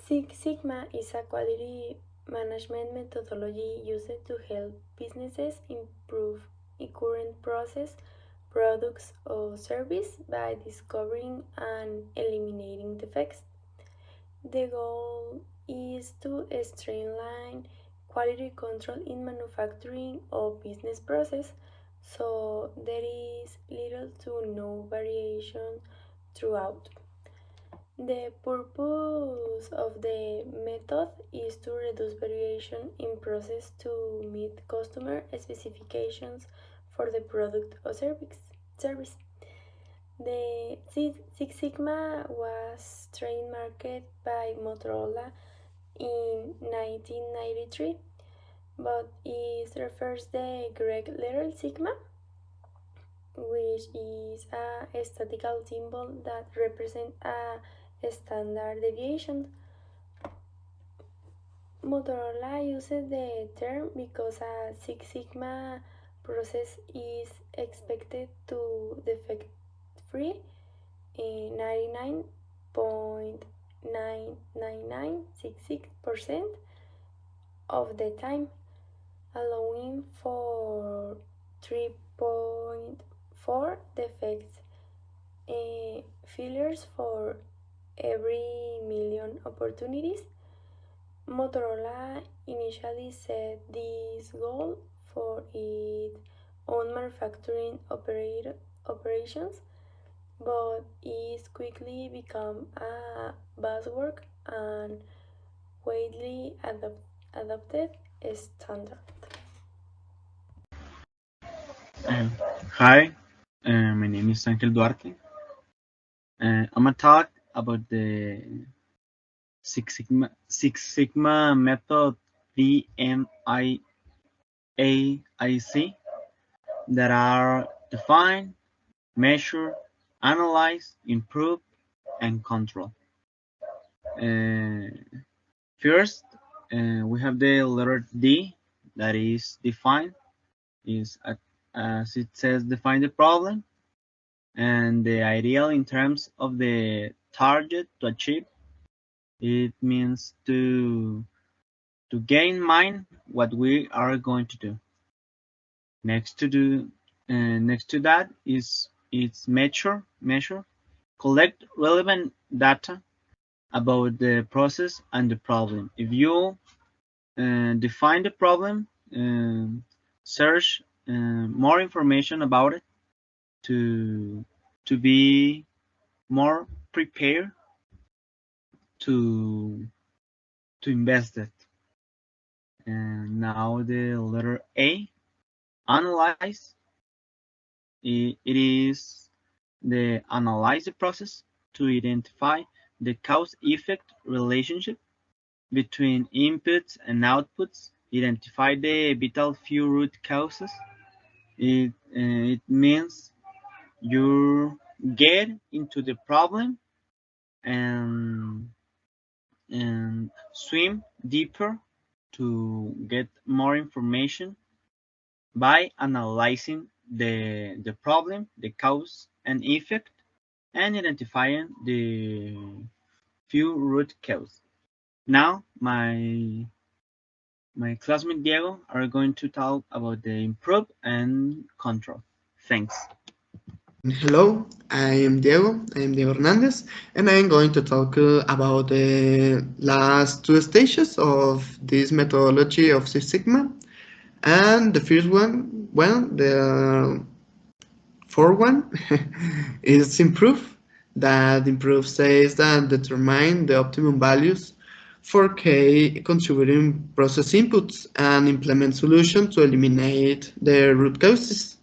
Six Sigma is a quality management methodology used to help businesses improve a current process, products, or service by discovering and eliminating defects. The goal is to streamline quality control in manufacturing or business process so there is little to no variation throughout. The purpose of the method is to reduce variation in process to meet customer specifications for the product or service. The Six Sigma was trademarked by Motorola in 1993, but it refers the Greek letter sigma, which is a statistical symbol that represents a standard deviation. Motorola uses the term because a Six Sigma process is expected to defect free 99.99966% of the time, allowing for 3.4 defects failures for every million opportunities. Motorola initially set this goal for its own manufacturing operations, but it quickly became a buzzword and widely adopted standard. Hi, my name is Ángel Duarte. I'm gonna talk about the Six Sigma method DMAIC that are define, measure, analyze, improve, and control. First, we have the letter D that is define, as it says, define the problem and the ideal in terms of the target to achieve. It means to get in mind what we are going to do. Next to that is its measure, collect relevant data about the process and the problem. If you define the problem, search more information about it to be more prepared to invest it. And now the letter A, analyze. It is the analyze the process to identify the cause-effect relationship between inputs and outputs, identify the vital few root causes. It means you get into the problem and swim deeper to get more information by analyzing the problem, the cause and effect, and identifying the few root cause. Now my classmate Diego are going to talk about the improve and control. Thanks. Hello, I am Diego Hernandez, and I am going to talk about the last two stages of this methodology of Six Sigma. And the first one, well, the fourth one is improve. That improve says that determine the optimum values for key contributing process inputs and implement solutions to eliminate the root causes.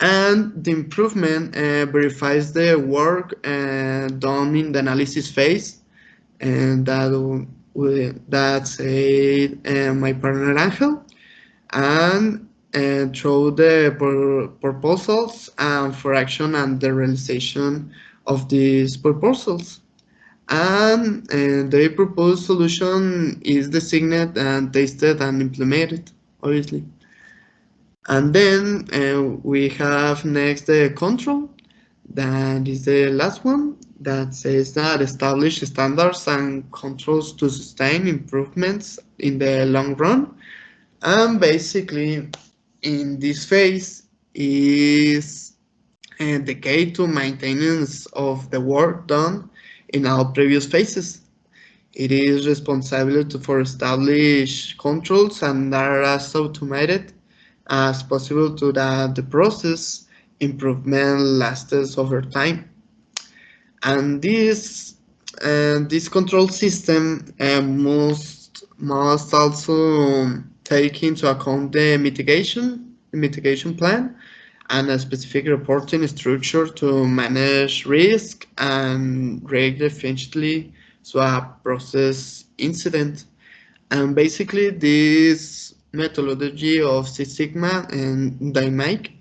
And the improvement verifies the work done in the analysis phase, and that's my partner Angel, and through the proposals for action and the realization of these proposals. And the proposed solution is designed and tested and implemented, obviously. And then we have next the control. That is the last one. that says that establish standards and controls to sustain improvements in the long run. And basically, in this phase is the key to maintenance of the work done in all previous phases. It is responsible for establish controls and are as automated as possible to that the process improvement lasts over time. And this control system must also take into account the mitigation plan and a specific reporting structure to manage risk and react efficiently to a process incident. And basically, this methodology of Six Sigma and Dmaic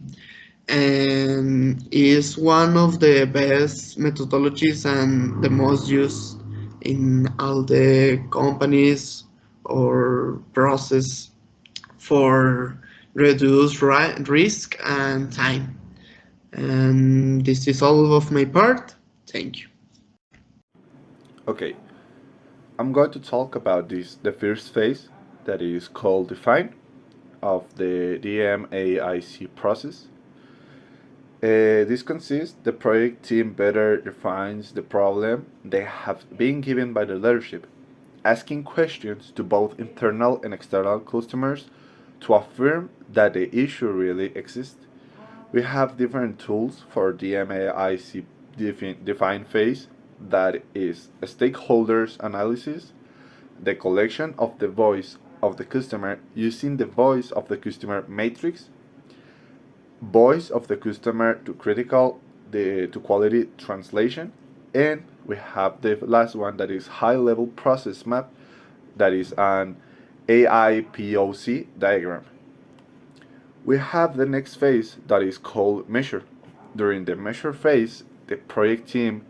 and is one of the best methodologies and the most used in all the companies or process for reduce risk and time. And this is all of my part. Thank you. Okay, I'm going to talk about the first phase that is called define of the DMAIC process. This consists the project team better defines the problem they have been given by the leadership, asking questions to both internal and external customers to affirm that the issue really exists. We have different tools for DMAIC define phase, that is stakeholders analysis, the collection of the voice of the customer using the voice of the customer matrix, voice of the customer to critical to quality translation, and we have the last one that is high level process map, that is an AIPOC diagram. We have the next phase that is called measure. During the measure phase, the project team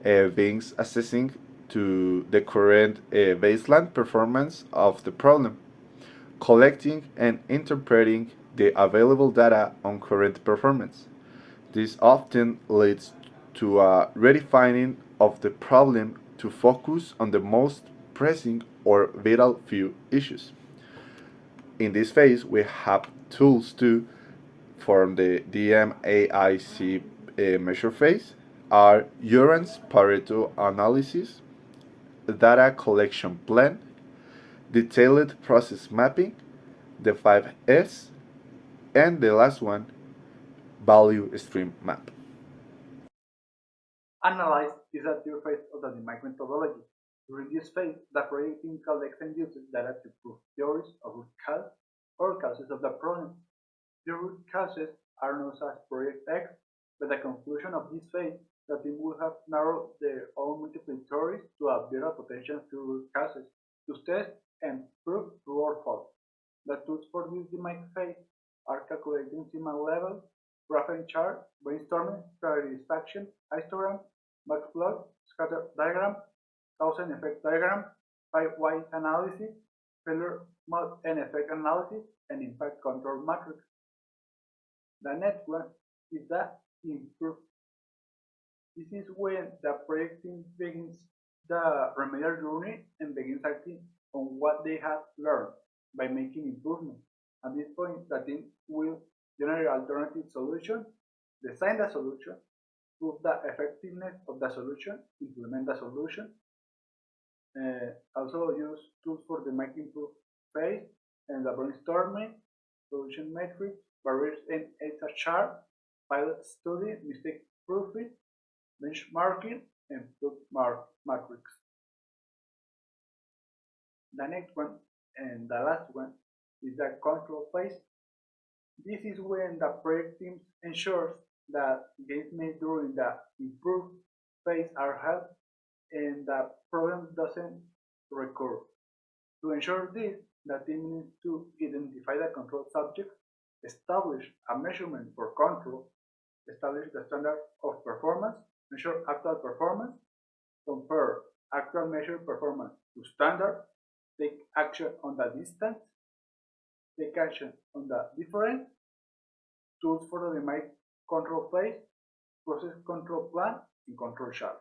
begins assessing to the current baseline performance of the problem, collecting and interpreting the available data on current performance. This often leads to a redefining of the problem to focus on the most pressing or vital few issues. In this phase, we have tools to form the DMAIC measure phase are Urans Pareto analysis, data collection plan, detailed process mapping, the 5S, and the last one, value stream map. Analyze is a third phase of the Dmaic methodology. During this phase, the project team collects and uses data to prove theories of root cause or causes of the problem. The root causes are known as Project X. By the conclusion of this phase, the team will have narrowed their own multiple theories to a better potential few root causes to test and prove true or false. The tools for this Dmaic phase are calculating sigma level, graphing chart, brainstorming, satisfaction, histogram, backplot, scatter diagram, cause and effect diagram, 5Y analysis, failure mode and effect analysis, and impact control matrix. The next one is the improve. This is when the project team begins the remedial journey and begins acting on what they have learned by making improvements. At this point, the team will generate alternative solutions, design the solution, prove the effectiveness of the solution, implement the solution, also use tools for the make improve phase and the brainstorming, solution matrix, barriers and chart, pilot study, mistake proofing, benchmarking, and proof matrix. The next one and the last one is the control phase. This is when the project team ensures that gains made during the improve phase are held and the problem doesn't recur. To ensure this, the team needs to identify the control subject, establish a measurement for control, establish the standard of performance, measure actual performance, compare actual measured performance to standard, take action on the distance, take action on the difference, tools for the Dmaic control phase, process control plan, and control chart.